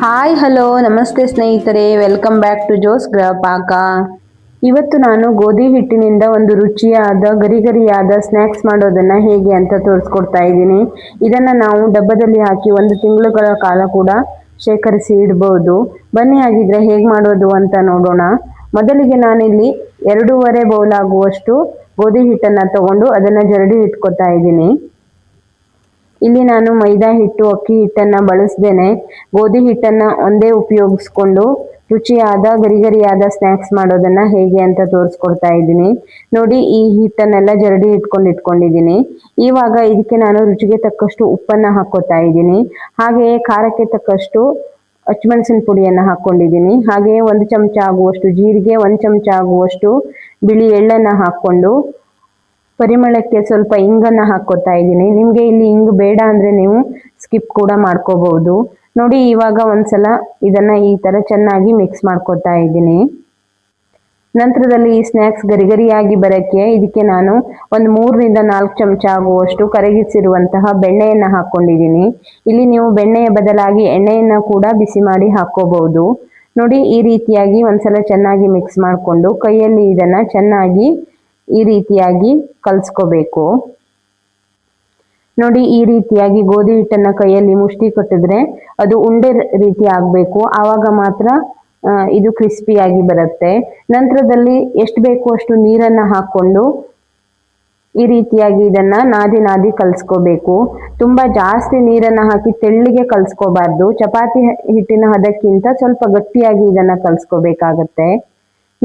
Hi hello ನಮಸ್ತೆ ಸ್ನೇಹಿತರೆ, welcome back to Jose ಗೃಹ ಪಾಕ. ಇವತ್ತು ನಾನು ಗೋಧಿ ಹಿಟ್ಟಿನಿಂದ ಒಂದು ರುಚಿಯಾದ ಗರಿಗರಿಯಾದ ಸ್ನ್ಯಾಕ್ಸ್ ಮಾಡೋದನ್ನು ಹೇಗೆ ಅಂತ ತೋರಿಸ್ಕೊಡ್ತಾ ಇದ್ದೀನಿ. ಇದನ್ನು ನಾವು ಡಬ್ಬದಲ್ಲಿ ಹಾಕಿ 1 ತಿಂಗಳುಗಳ ಕಾಲ ಕೂಡ ಶೇಖರಿಸಿ ಇಡ್ಬೋದು. ಬನ್ನಿ ಹಾಗಿದ್ರೆ ಹೇಗೆ ಮಾಡೋದು ಅಂತ ನೋಡೋಣ. ಮೊದಲಿಗೆ ನಾನಿಲ್ಲಿ 2.5 ಬೌಲ್ ಆಗುವಷ್ಟು ಗೋಧಿ ಹಿಟ್ಟನ್ನು ತಗೊಂಡು ಅದನ್ನು ಜರಡಿ ಇಟ್ಕೊತಾ ಇದ್ದೀನಿ. ಇಲ್ಲಿ ನಾನು ಮೈದಾ ಹಿಟ್ಟು, ಅಕ್ಕಿ ಹಿಟ್ಟನ್ನು ಬಳಸ್ದೇನೆ ಗೋಧಿ ಹಿಟ್ಟನ್ನು ಒಂದೇ ಉಪಯೋಗಿಸ್ಕೊಂಡು ರುಚಿಯಾದ ಗರಿಗರಿಯಾದ ಸ್ನ್ಯಾಕ್ಸ್ ಮಾಡೋದನ್ನು ಹೇಗೆ ಅಂತ ತೋರಿಸ್ಕೊಡ್ತಾ ಇದ್ದೀನಿ. ನೋಡಿ, ಈ ಹಿಟ್ಟನ್ನೆಲ್ಲ ಜರಡಿ ಇಟ್ಕೊಂಡಿದ್ದೀನಿ. ಇವಾಗ ಇದಕ್ಕೆ ನಾನು ರುಚಿಗೆ ತಕ್ಕಷ್ಟು ಉಪ್ಪನ್ನು ಹಾಕ್ಕೋತಾ ಇದ್ದೀನಿ. ಹಾಗೆಯೇ ಖಾರಕ್ಕೆ ತಕ್ಕಷ್ಟು ಹಸಿಮೆಣಸಿನ ಪುಡಿಯನ್ನು ಹಾಕ್ಕೊಂಡಿದ್ದೀನಿ. ಹಾಗೆಯೇ 1 ಚಮಚ ಆಗುವಷ್ಟು ಜೀರಿಗೆ, 1 ಚಮಚ ಆಗುವಷ್ಟು ಬಿಳಿ ಎಳ್ಳನ್ನು ಹಾಕ್ಕೊಂಡು ಪರಿಮಳಕ್ಕೆ ಸ್ವಲ್ಪ ಇಂಗನ್ನು ಹಾಕ್ಕೋತಾ ಇದ್ದೀನಿ. ನಿಮಗೆ ಇಲ್ಲಿ ಇಂಗು ಬೇಡ ಅಂದರೆ ನೀವು ಸ್ಕಿಪ್ ಕೂಡ ಮಾಡ್ಕೋಬಹುದು. ನೋಡಿ, ಇವಾಗ ಒಂದ್ಸಲ ಇದನ್ನು ಈ ಥರ ಚೆನ್ನಾಗಿ ಮಿಕ್ಸ್ ಮಾಡ್ಕೋತಾ ಇದ್ದೀನಿ. ನಂತರದಲ್ಲಿ ಈ ಸ್ನ್ಯಾಕ್ಸ್ ಗರಿಗರಿಯಾಗಿ ಬರೋಕ್ಕೆ ಇದಕ್ಕೆ ನಾನು ಒಂದು 3 ರಿಂದ 4 ಚಮಚ ಆಗುವಷ್ಟು ಕರಗಿಸಿರುವಂತಹ ಬೆಣ್ಣೆಯನ್ನು ಹಾಕ್ಕೊಂಡಿದ್ದೀನಿ. ಇಲ್ಲಿ ನೀವು ಬೆಣ್ಣೆಯ ಬದಲಾಗಿ ಎಣ್ಣೆಯನ್ನು ಕೂಡ ಬಿಸಿ ಮಾಡಿ ಹಾಕ್ಕೋಬಹುದು. ನೋಡಿ, ಈ ರೀತಿಯಾಗಿ ಒಂದ್ಸಲ ಚೆನ್ನಾಗಿ ಮಿಕ್ಸ್ ಮಾಡಿಕೊಂಡು ಕೈಯಲ್ಲಿ ಇದನ್ನು ಚೆನ್ನಾಗಿ ಈ ರೀತಿಯಾಗಿ ಕಲಿಸ್ಕೋಬೇಕು. ನೋಡಿ, ಈ ರೀತಿಯಾಗಿ ಗೋಧಿ ಹಿಟ್ಟನ್ನು ಕೈಯಲ್ಲಿ ಮುಷ್ಟಿ ಕಟ್ಟಿದ್ರೆ ಅದು ಉಂಡೆ ರೀತಿ ಆಗಬೇಕು. ಆವಾಗ ಮಾತ್ರ ಇದು ಕ್ರಿಸ್ಪಿಯಾಗಿ ಬರುತ್ತೆ. ನಂತರದಲ್ಲಿ ಎಷ್ಟು ಬೇಕು ಅಷ್ಟು ನೀರನ್ನು ಹಾಕ್ಕೊಂಡು ಈ ರೀತಿಯಾಗಿ ಇದನ್ನು ನಾದಿ ಕಲಿಸ್ಕೋಬೇಕು. ತುಂಬ ಜಾಸ್ತಿ ನೀರನ್ನು ಹಾಕಿ ತೆಳ್ಳಗೆ ಕಲಿಸ್ಕೋಬಾರ್ದು. ಚಪಾತಿ ಹಿಟ್ಟಿನ ಹದಕ್ಕಿಂತ ಸ್ವಲ್ಪ ಗಟ್ಟಿಯಾಗಿ ಇದನ್ನು ಕಲಿಸ್ಕೋಬೇಕಾಗತ್ತೆ.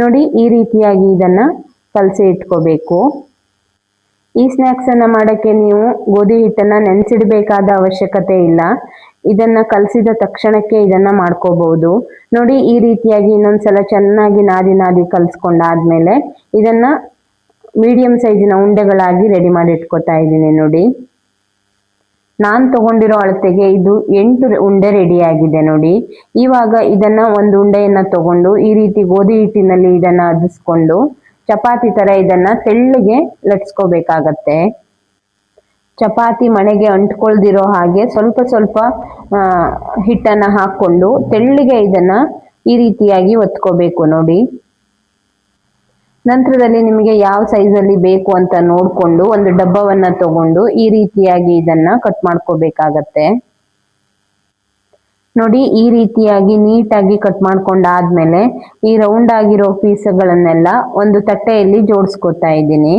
ನೋಡಿ, ಈ ರೀತಿಯಾಗಿ ಇದನ್ನು ಕಲಸಿ ಇಟ್ಕೋಬೇಕು. ಈ ಸ್ನ್ಯಾಕ್ಸನ್ನು ಮಾಡೋಕ್ಕೆ ನೀವು ಗೋಧಿ ಹಿಟ್ಟನ್ನು ನೆನೆಸಿಡಬೇಕಾದ ಅವಶ್ಯಕತೆ ಇಲ್ಲ. ಇದನ್ನು ಕಲಸಿದ ತಕ್ಷಣಕ್ಕೆ ಇದನ್ನು ಮಾಡ್ಕೋಬಹುದು. ನೋಡಿ, ಈ ರೀತಿಯಾಗಿ ಇನ್ನೊಂದ್ಸಲ ಚೆನ್ನಾಗಿ ನಾದಿ ಕಲಿಸ್ಕೊಂಡಾದ್ಮೇಲೆ ಇದನ್ನು ಮೀಡಿಯಂ ಸೈಜಿನ ಉಂಡೆಗಳಾಗಿ ರೆಡಿ ಮಾಡಿ ಇಟ್ಕೋತಾ ಇದ್ದೀನಿ. ನೋಡಿ, ನಾನು ತಗೊಂಡಿರೋ ಅಳತೆಗೆ ಇದು 8 ಉಂಡೆ ರೆಡಿಯಾಗಿದೆ. ನೋಡಿ, ಇವಾಗ ಇದನ್ನು ಒಂದು ಉಂಡೆಯನ್ನು ತಗೊಂಡು ಈ ರೀತಿ ಗೋಧಿ ಹಿಟ್ಟಿನಲ್ಲಿ ಇದನ್ನು ಅದಿಸ್ಕೊಂಡು ಚಪಾತಿ ಥರ ಇದನ್ನು ತೆಳ್ಳಗೆ ಲಟ್ಸ್ಕೋಬೇಕಾಗತ್ತೆ. ಚಪಾತಿ ಮಣೆಗೆ ಅಂಟ್ಕೊಳ್ದಿರೋ ಹಾಗೆ ಸ್ವಲ್ಪ ಹಿಟ್ಟನ್ನು ಹಾಕ್ಕೊಂಡು ತೆಳ್ಳಗೆ ಇದನ್ನು ಈ ರೀತಿಯಾಗಿ ಒತ್ಕೋಬೇಕು. ನೋಡಿ, ನಂತರದಲ್ಲಿ ನಿಮಗೆ ಯಾವ ಸೈಜಲ್ಲಿ ಬೇಕು ಅಂತ ನೋಡಿಕೊಂಡು ಒಂದು ಡಬ್ಬವನ್ನು ತಗೊಂಡು ಈ ರೀತಿಯಾಗಿ ಇದನ್ನು ಕಟ್ ಮಾಡ್ಕೋಬೇಕಾಗತ್ತೆ. ನೋಡಿ, ಈ ರೀತಿಯಾಗಿ ನೀಟಾಗಿ ಕಟ್ ಮಾಡ್ಕೊಂಡಾದ್ಮೇಲೆ ಈ ರೌಂಡ್ ಆಗಿರೋ ಪೀಸ್ಗಳನ್ನೆಲ್ಲ ಒಂದು ತಟ್ಟೆಯಲ್ಲಿ ಜೋಡಿಸ್ಕೊತಾ ಇದ್ದೀನಿ.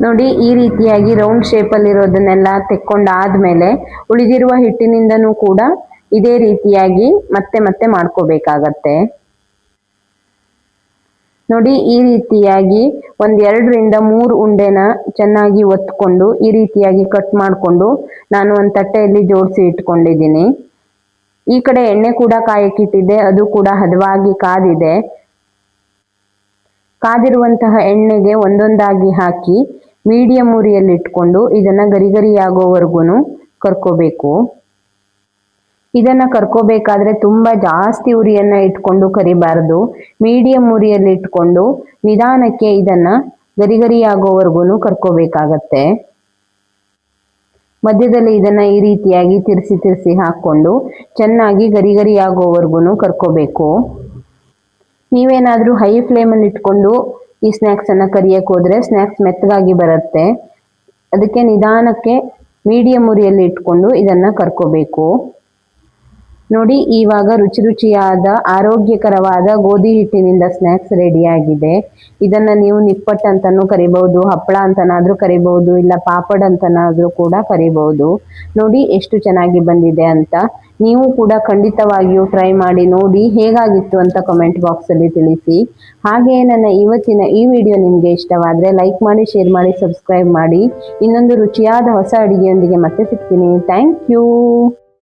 ನೋಡಿ, ಈ ರೀತಿಯಾಗಿ ರೌಂಡ್ ಶೇಪಲ್ಲಿ ಇರೋದನ್ನೆಲ್ಲ ತೆಕ್ಕೊಂಡಾದ್ಮೇಲೆ ಉಳಿದಿರುವ ಹಿಟ್ಟಿನಿಂದನೂ ಕೂಡ ಇದೇ ರೀತಿಯಾಗಿ ಮತ್ತೆ ಮಾಡ್ಕೋಬೇಕಾಗತ್ತೆ. ನೋಡಿ, ಈ ರೀತಿಯಾಗಿ 1 ರಿಂದ 3 ಉಂಡೆನ ಚೆನ್ನಾಗಿ ಒತ್ಕೊಂಡು ಈ ರೀತಿಯಾಗಿ ಕಟ್ ಮಾಡಿಕೊಂಡು ನಾನು ಒಂದು ತಟ್ಟೆಯಲ್ಲಿ ಜೋಡಿಸಿ ಇಟ್ಕೊಂಡಿದ್ದೀನಿ. ಈ ಕಡೆ ಎಣ್ಣೆ ಕೂಡ ಕಾಯಕ್ಕಿಟ್ಟಿದ್ದೆ, ಅದು ಕೂಡ ಹದವಾಗಿ ಕಾದಿದೆ. ಕಾದಿರುವಂತಹ ಎಣ್ಣೆಗೆ ಒಂದೊಂದಾಗಿ ಹಾಕಿ ಮೀಡಿಯಂ ಉರಿಯಲ್ಲಿ ಇಟ್ಕೊಂಡು ಇದನ್ನು ಗರಿಗರಿಯಾಗೋವರೆಗೂ ಕರ್ಕೋಬೇಕು. ಇದನ್ನು ಕರ್ಕೋಬೇಕಾದ್ರೆ ತುಂಬ ಜಾಸ್ತಿ ಉರಿಯನ್ನು ಇಟ್ಕೊಂಡು ಕರಿಬಾರ್ದು. ಮೀಡಿಯಂ ಉರಿಯಲ್ಲಿ ಇಟ್ಕೊಂಡು ನಿಧಾನಕ್ಕೆ ಇದನ್ನು ಗರಿಗರಿಯಾಗೋವರೆಗೂ ಕರ್ಕೋಬೇಕಾಗತ್ತೆ. ಮಧ್ಯದಲ್ಲಿ ಇದನ್ನು ಈ ರೀತಿಯಾಗಿ ತಿರ್ಸಿ ಹಾಕ್ಕೊಂಡು ಚೆನ್ನಾಗಿ ಗರಿಗರಿಯಾಗೋವರೆಗೂ ಕರ್ಕೋಬೇಕು. ನೀವೇನಾದರೂ ಹೈ ಫ್ಲೇಮಲ್ಲಿ ಇಟ್ಕೊಂಡು ಈ ಸ್ನ್ಯಾಕ್ಸನ್ನು ಕರಿಯಕ್ಕೆ ಹೋದರೆ ಸ್ನ್ಯಾಕ್ಸ್ ಮೆತ್ತಗಾಗಿ ಬರುತ್ತೆ. ಅದಕ್ಕೆ ನಿಧಾನಕ್ಕೆ ಮೀಡಿಯಂ ಉರಿಯಲ್ಲಿ ಇಟ್ಕೊಂಡು ಇದನ್ನು ಕರ್ಕೋಬೇಕು. ನೋಡಿ, ಇವಾಗ ರುಚಿಯಾದ ಆರೋಗ್ಯಕರವಾದ ಗೋಧಿ ಹಿಟ್ಟಿನಿಂದ ಸ್ನ್ಯಾಕ್ಸ್ ರೆಡಿಯಾಗಿದೆ. ಇದನ್ನು ನೀವು ನಿಪ್ಪಟ್ಟು ಅಂತಲೂ ಕರಿಬಹುದು, ಹಪ್ಪಳ ಅಂತನಾದರೂ ಕರಿಬಹುದು, ಇಲ್ಲ ಪಾಪಡ್ ಅಂತನಾದರೂ ಕೂಡ ಕರಿಬಹುದು. ನೋಡಿ, ಎಷ್ಟು ಚೆನ್ನಾಗಿ ಬಂದಿದೆ ಅಂತ. ನೀವು ಕೂಡ ಖಂಡಿತವಾಗಿಯೂ ಟ್ರೈ ಮಾಡಿ ನೋಡಿ ಹೇಗಾಗಿತ್ತು ಅಂತ ಕಮೆಂಟ್ ಬಾಕ್ಸಲ್ಲಿ ತಿಳಿಸಿ. ಹಾಗೆಯೇ ನನ್ನ ಇವತ್ತಿನ ಈ ವಿಡಿಯೋ ನಿಮಗೆ ಇಷ್ಟವಾದರೆ ಲೈಕ್ ಮಾಡಿ, ಶೇರ್ ಮಾಡಿ, ಸಬ್ಸ್ಕ್ರೈಬ್ ಮಾಡಿ. ಇನ್ನೊಂದು ರುಚಿಯಾದ ಹೊಸ ಅಡುಗೆಯೊಂದಿಗೆ ಮತ್ತೆ ಸಿಗ್ತೀನಿ. Thank you.